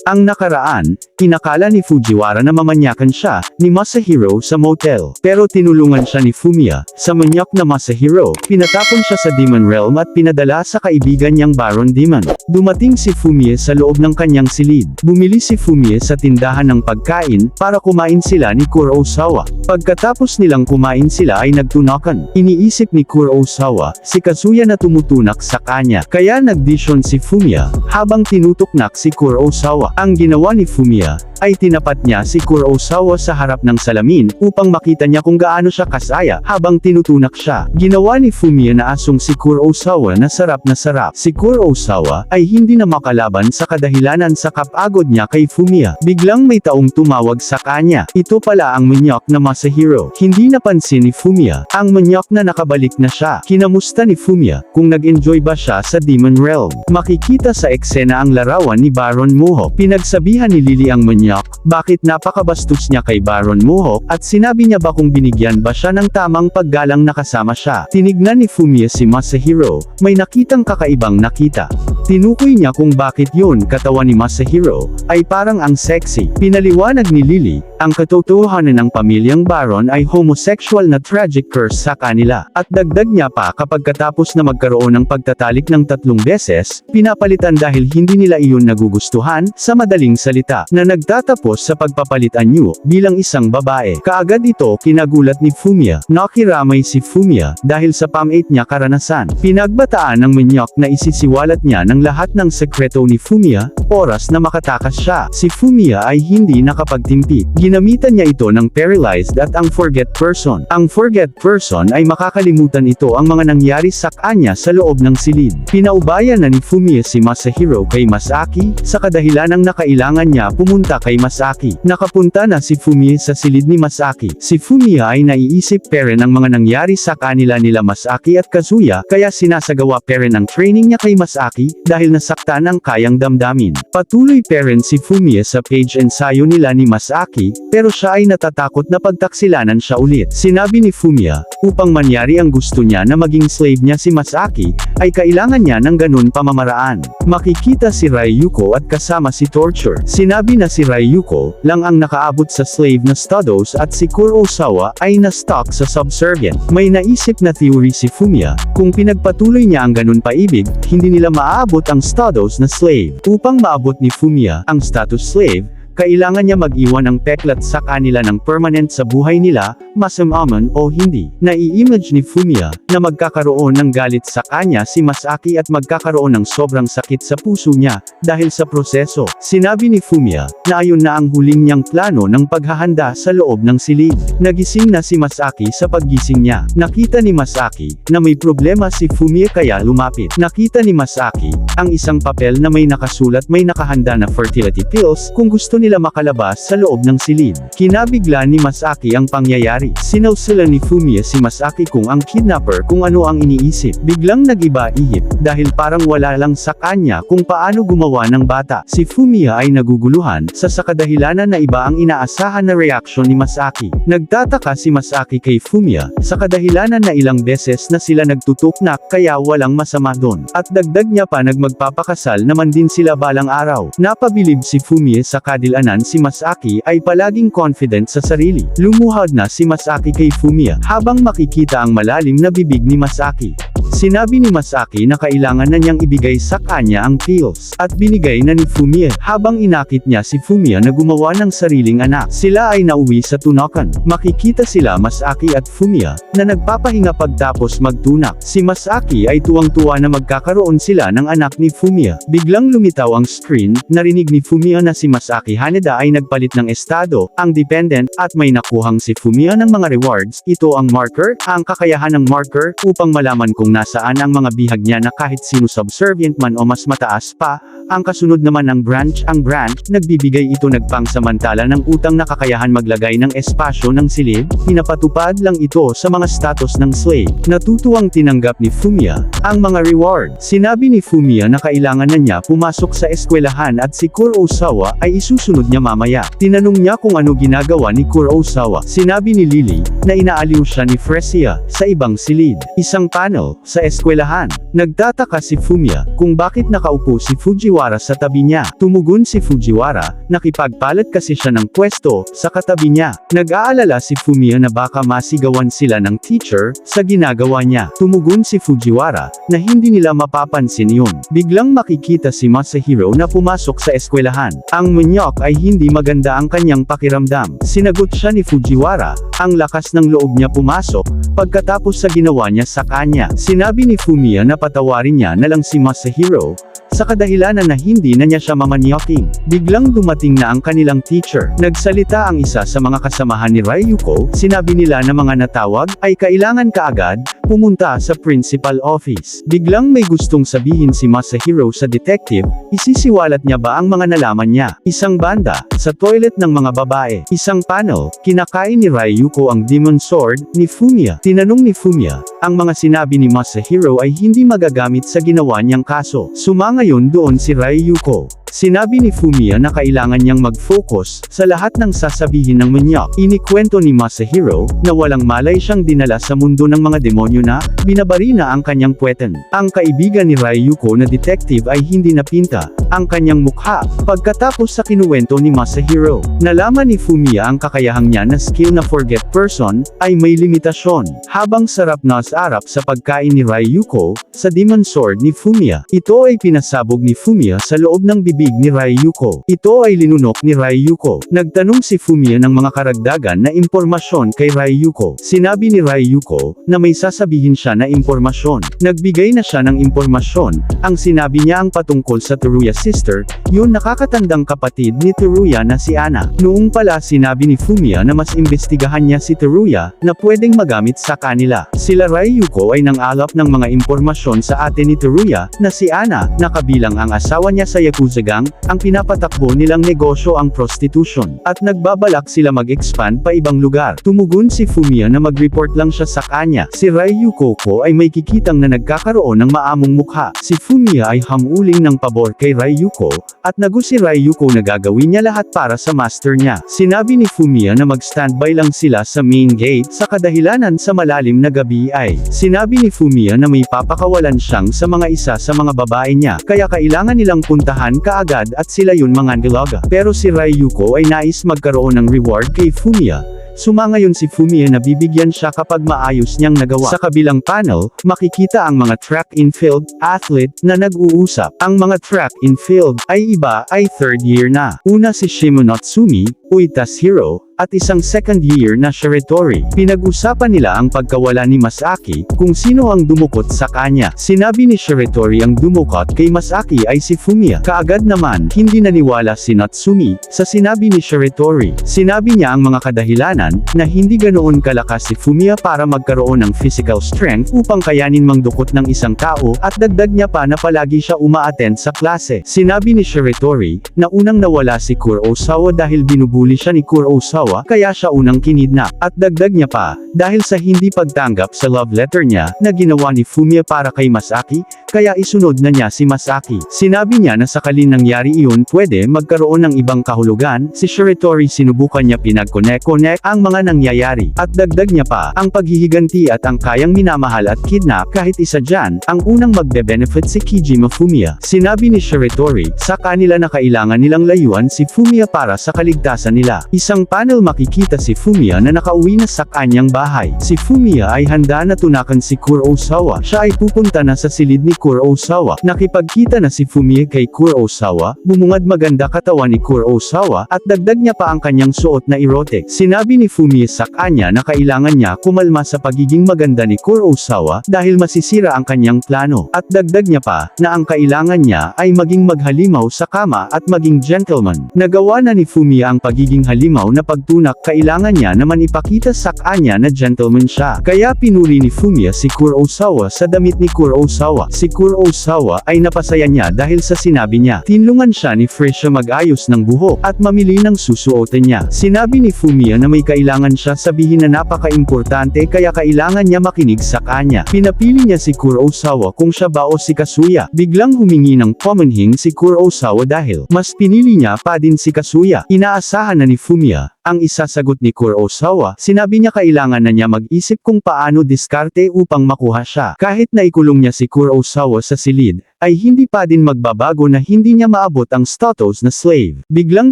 Ang nakaraan, inakala ni Fujiwara na mamanyakan siya, ni Masahiro sa motel. Pero tinulungan siya ni Fumiya, sa manyak na Masahiro, pinatapon siya sa Demon Realm at pinadala sa kaibigan niyang Baron Demon. Dumating si Fumiya sa loob ng kanyang silid. Bumili si Fumiya sa tindahan ng pagkain, para kumain sila ni Kurosawa. Pagkatapos nilang kumain sila ay nagtunakan. Iniisip ni Kurosawa, si Kazuya na tumutunak sa kanya. Kaya nagdesisyon si Fumiya, habang tinutuknak si Kurosawa. Ang ginawa ni Fumiya, ay tinapat niya si Kurosawa sa harap ng salamin, upang makita niya kung gaano siya kasaya, habang tinutunak siya. Ginawa ni Fumiya na asong si Kurosawa na sarap na sarap. Si Kurosawa, ay hindi na makalaban sa kadahilanan sa kapagod niya kay Fumiya. Biglang may taong tumawag sa kanya. Ito pala ang manyak na Masahiro. Hindi napansin ni Fumiya, ang manyak na nakabalik na siya. Kinamusta ni Fumiya, kung nag-enjoy ba siya sa Demon Realm. Makikita sa eksena ang larawan ni Baron Mohawk. Pinagsabihan ni Lily ang manyak, bakit napakabastos niya kay Baron Mohawk, at sinabi niya ba kung binigyan ba siya ng tamang paggalang na kasama siya. Tinignan ni Fumiya si Masahiro, may nakitang kakaibang nakita. Tinukoy niya kung bakit yun katawan ni Masahiro, ay parang ang sexy. Pinaliwanag ni Lily, ang katotohanan ng pamilyang Baron ay homosexual na tragic curse sa kanila. At dagdag niya pa kapag katapos na magkaroon ng pagtatalik ng 3 beses, pinapalitan dahil hindi nila iyon nagugustuhan, sa madaling salita, na nagtatapos sa pagpapalitan niyo, bilang isang babae. Kaagad ito kinagulat ni Fumiya, nakiramay si Fumiya, dahil sa pam-8 niya karanasan. Pinagbataan ng manyak na isisiwalat niya ng lahat ng sekreto ni Fumiya, oras na makatakas siya. Si Fumiya ay hindi nakapagtimpi. Ginamitan niya ito ng paralyzed at ang forget person. Ang forget person ay makakalimutan ito ang mga nangyari sa kanya sa loob ng silid. Pinaubayan na ni Fumiya si Masahiro kay Masaki, sa kadahilanang nakailangan niya pumunta kay Masaki. Nakapunta na si Fumiya sa silid ni Masaki. Si Fumiya ay naiisip pa rin ang mga nangyari sa kanila nila Masaki at Kazuya, kaya sinasagawa pa rin ang training niya kay Masaki, dahil nasaktan ang kayang damdamin. Patuloy pa rin si Fumiya sa page ensayo nila ni Masaki, pero siya ay natatakot na pagtaksilanan siya ulit. Sinabi ni Fumiya, upang mangyari ang gusto niya na maging slave niya si Masaki, ay kailangan niya ng ganun pamamaraan. Makikita si Ryuko at kasama si Torture. Sinabi na si Ryuko lang ang nakaabot sa slave na Stados at si Kurosawa ay na-stuck sa subservient. May naisip na theory si Fumiya, kung pinagpatuloy niya ang ganun paibig, hindi nila maaabot ang Stados na slave. Upang maabot ni Fumiya ang status slave, kailangan niya mag-iwan ng peklat sa kanila ng permanent sa buhay nila, masamaman o hindi. Nai-image ni Fumiya, na magkakaroon ng galit sa kanya si Masaki at magkakaroon ng sobrang sakit sa puso niya, dahil sa proseso. Sinabi ni Fumiya, na ayun na ang huling niyang plano ng paghahanda sa loob ng silid. Nagising na si Masaki sa paggising niya. Nakita ni Masaki, na may problema si Fumiya kaya lumapit. Nakita ni Masaki, ang isang papel na may nakasulat may nakahanda na fertility pills, kung gusto nila makalabas sa loob ng silid. Kinabigla ni Masaki ang pangyayari. Sinausulan ni Fumiya si Masaki kung ang kidnapper kung ano ang iniisip. Biglang nag-iba-ihip, dahil parang wala lang sa kanya kung paano gumawa ng bata. Si Fumiya ay naguguluhan, sa kadahilanan na iba ang inaasahan na reaksyon ni Masaki. Nagtataka si Masaki kay Fumiya, sa kadahilanan na ilang beses na sila nagtutuknak kaya walang masama doon. At dagdag niya pa nagmagpapakasal naman din sila balang araw. Napabilib si Fumiya sa kadilanan si Masaki ay palaging confident sa sarili. Lumuhod na si Masaki kay Fumiya, habang makikita ang malalim na bibig ni Masaki. Sinabi ni Masaki na kailangan na niyang ibigay sa kanya ang pills, at binigay na ni Fumiya, habang inakit niya si Fumiya na gumawa ng sariling anak. Sila ay nauwi sa tunakan. Makikita sila Masaki at Fumiya, na nagpapahinga pagtapos magtunak. Si Masaki ay tuwang-tuwa na magkakaroon sila ng anak ni Fumiya. Biglang lumitaw ang screen, narinig ni Fumiya na si Masaki Haneda ay nagpalit ng estado, ang dependent, at may nakuhang si Fumiya ng mga rewards. Ito ang marker, ang kakayahan ng marker, upang malaman kung nasaan ang mga bihag niya na kahit sino subservient man o mas mataas pa. Ang kasunod naman ng branch, ang branch, nagbibigay ito nagpangsamantala ng utang na kakayahan maglagay ng espasyo ng silid, pinapatupad lang ito sa mga status ng slave. Natutuwang tinanggap ni Fumiya ang mga reward. Sinabi ni Fumiya na kailangan na niya pumasok sa eskwelahan at si Kurosawa ay isusunod niya mamaya. Tinanong niya kung ano ginagawa ni Kurosawa. Sinabi ni Lily na inaaliw siya ni Fresia sa ibang silid. Isang panel sa eskwelahan. Nagtataka si Fumiya kung bakit nakaupo si Fujiwara sa tabi niya. Tumugon si Fujiwara, nakipagpalat kasi siya ng pwesto sa katabi niya. Nag-aalala si Fumiya na baka masigawan sila ng teacher sa ginagawa niya. Tumugon si Fujiwara na hindi nila mapapansin yun. Biglang makikita si Masahiro na pumasok sa eskwelahan. Ang Munyok ay hindi maganda ang kanyang pakiramdam. Sinagot siya ni Fujiwara, ang lakas ng loob niya pumasok, pagkatapos sa ginawa niya sa kanya. Sinabi ni Fumiya na patawarin niya na lang si Masahiro, sa kadahilanan na hindi na niya siya mamanyoking. Biglang dumating na ang kanilang teacher. Nagsalita ang isa sa mga kasamahan ni Ryuko, sinabi nila na mga natawag, ay kailangan kaagad, pumunta sa principal office. Biglang may gustong sabihin si Masahiro sa detective, isisiwalat niya ba ang mga nalaman niya? Isang banda, sa toilet ng mga babae. Isang panel, kinakain ni Ryuko ang demon sword, ni Fumiya. Tinanong ni Fumiya, ang mga sinabi ni Masahiro ay hindi magagamit sa ginawa niyang kaso. Ngayon doon si Ryuko. Sinabi ni Fumiya na kailangan niyang mag-focus sa lahat ng sasabihin ng Munyok. Inikwento ni Masahiro na walang malay siyang dinala sa mundo ng mga demonyo na binabarina ang kanyang puweten. Ang kaibigan ni Ryuko na detective ay hindi napinta ang kanyang mukha pagkatapos sa kinuwento ni Masahiro. Nalaman ni Fumiya ang kakayahang niya na skill na forget person ay may limitasyon. Habang sarap na sarap sa pagkain ni Ryuko sa demon sword ni Fumiya, ito ay pinasabog ni Fumiya sa loob ng bibig ni Ryuko. Ito ay linunok ni Ryuko. Nagtanong si Fumiya ng mga karagdagan na impormasyon kay Ryuko. Sinabi ni Ryuko na may sasabihin siya na impormasyon. Nagbigay na siya ng impormasyon. Ang sinabi niya ang patungkol sa Teruya sister, yun nakakatandang kapatid ni Teruya na si Ana. Noong pala sinabi ni Fumiya na mas imbestigahan niya si Teruya na pwedeng magamit sa kanila. Sila Ryuko ay nang-alap ng mga impormasyon sa ate ni Teruya na si Ana, na kabilang ang asawa niya sa Yakuza gang, ang pinapatakbo nilang negosyo ang prostitution, at nagbabalak sila mag-expand pa ibang lugar. Tumugon si Fumiya na mag-report lang siya sa kanya. Si Ryuko ay may kikitang na nagkakaroon ng maamong mukha. Si Fumiya ay hamuling ng pabor kay Ryuko, at nagu si Ryuko na gagawin niya lahat para sa master niya. Sinabi ni Fumiya na mag-standby lang sila sa main gate sa kadahilanan sa malalim na gabi ay. Sinabi ni Fumiya na may papakawalan siyang sa mga isa sa mga babae niya, kaya kailangan nilang puntahan kaagad at sila yun mangangalaga. Pero si Ryuko ay nais magkaroon ng reward kay Fumiya. Sumangayon si Fumiya na bibigyan siya kapag maayos niyang nagawa. Sa kabilang panel, makikita ang mga track and field athlete na nag-uusap. Ang mga track and field ay iba ay third year na. Una si Shimonatsumi, Uitashiro, at isang second year na Shiratori. Pinag-usapan nila ang pagkawala ni Masaki, kung sino ang dumukot sa kanya. Sinabi ni Shiratori ang dumukot kay Masaki ay si Fumiya. Kaagad naman, hindi naniwala si Natsumi sa sinabi ni Shiratori. Sinabi niya ang mga kadahilanan na hindi ganoon kalakas si Fumiya para magkaroon ng physical strength upang kayanin mangdukot ng isang tao, at dagdag niya pa na palagi siya uma-attend sa klase. Sinabi ni Shiratori na unang nawala si Kurosawa dahil binubuli siya ni Kurosawa, kaya siya unang kinidnap. At dagdag niya pa, dahil sa hindi pagtanggap sa love letter niya na ginawa ni Fumiya para kay Masaki, kaya isunod na niya si Masaki. Sinabi niya na sakalin nangyari iyon pwede magkaroon ng ibang kahulugan. Si Shiratori sinubukan niya pinag-connect ang mga nangyayari. At dagdag niya pa, ang paghihiganti at ang kayang minamahal at kidnap, kahit isa dyan, ang unang magbe-benefit si Kijima Fumiya. Sinabi ni Shiratori sa kanila na kailangan nilang layuan si Fumiya para sa kaligtasan nila. Isang panel makikita si Fumiya na nakauwi na sa kanyang bahay. Si Fumiya ay handa na tunakan si Kurosawa. Siya ay pupunta na sa silid ni Kurosawa. Nakipagkita na si Fumiya kay Kurosawa, bumungad maganda katawan ni Kurosawa, at dagdag niya pa ang kanyang suot na erotic. Sinabi ni Fumiya sa kanya na kailangan niya kumalma sa pagiging maganda ni Kurosawa dahil masisira ang kanyang plano. At dagdag niya pa na ang kailangan niya ay maging maghalimaw sa kama at maging gentleman. Nagawa na ni Fumiya ang pagiging halimaw na pagtunak, kailangan niya naman ipakita sa kanya na gentleman siya. Kaya pinuri ni Fumiya si Kurosawa sa damit ni Kurosawa. Si Kurosawa ay napasaya niya dahil sa sinabi niya. Tinlungan siya ni Fresia mag-ayos ng buhok at mamili ng susuotin niya. Sinabi ni Fumiya na may kailangan siya sabihin na napaka-importante kaya kailangan niya makinig sa kanya. Pinapili niya si Kurosawa kung siya ba o si Kazuya. Biglang humingi ng pamanhing si Kurosawa dahil mas pinili niya pa din si Kazuya. Inaasahan na ni Fumiya ang isasagot ni Kurosawa. Sinabi niya kailangan na niya mag-isip kung paano diskarte upang makuha siya. Kahit na ikulong niya si Kurosawa sa silid, ay hindi pa din magbabago na hindi niya maabot ang status na slave. Biglang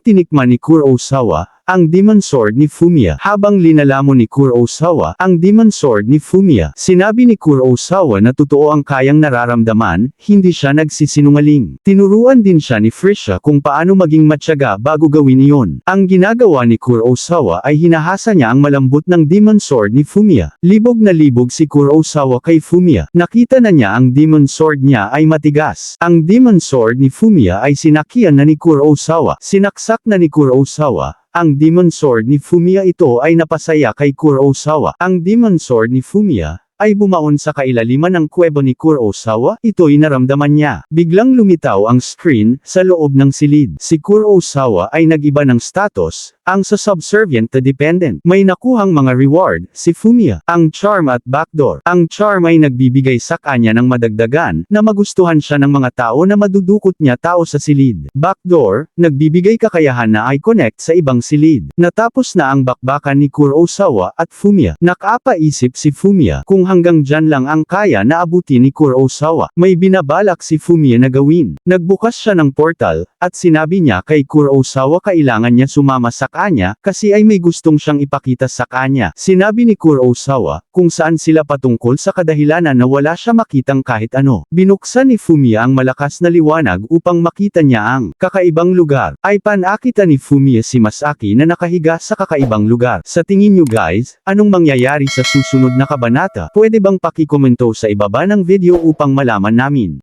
tinikman ni Kurosawa ang Demon Sword ni Fumiya. Habang linalamon ni Kurosawa ang Demon Sword ni Fumiya, sinabi ni Kurosawa na totoo ang kayang nararamdaman, hindi siya nagsisinungaling. Tinuruan din siya ni Frisha kung paano maging matyaga bago gawin iyon. Ang ginagawa ni Kurosawa ay hinahasa niya ang malambot ng Demon Sword ni Fumiya. Libog na libog si Kurosawa kay Fumiya. Nakita na niya ang Demon Sword niya ay matigas. Ang Demon Sword ni Fumiya ay sinakian na ni Kurosawa. Sinaksak na ni Kurosawa ang Demon Sword ni Fumiya. Ito ay napasaya kay Kurosawa. Ang Demon Sword ni Fumiya ay bumaon sa kailaliman ng kuweba ni Kurosawa. Ito'y naramdaman niya. Biglang lumitaw ang screen sa loob ng silid. Si Kurosawa ay nag-iba ng status, ang sa subservient to dependent. May nakuhang mga reward si Fumiya. Ang charm at backdoor. Ang charm ay nagbibigay sa kanya ng madagdagan na magustuhan siya ng mga tao na madudukot niya tao sa silid. Backdoor, nagbibigay kakayahan na i-connect sa ibang silid. Natapos na ang bakbakan ni Kurosawa at Fumiya. Nakapaisip si Fumiya kung hanggang dyan lang ang kaya na abutin ni Kurosawa. May binabalak si Fumiya na gawin. Nagbukas siya ng portal, at sinabi niya kay Kurosawa kailangan niya sumama sa kanya, kasi ay may gustong siyang ipakita sa kanya. Sinabi ni Kurosawa, kung saan sila patungkol sa kadahilanan na wala siya makitang kahit ano. Binuksan ni Fumiya ang malakas na liwanag upang makita niya ang kakaibang lugar. Ay panakita ni Fumiya si Masaki na nakahiga sa kakaibang lugar. Sa tingin niyo guys, anong mangyayari sa susunod na kabanata? Pwede bang pakikomento sa ibaba ng video upang malaman namin?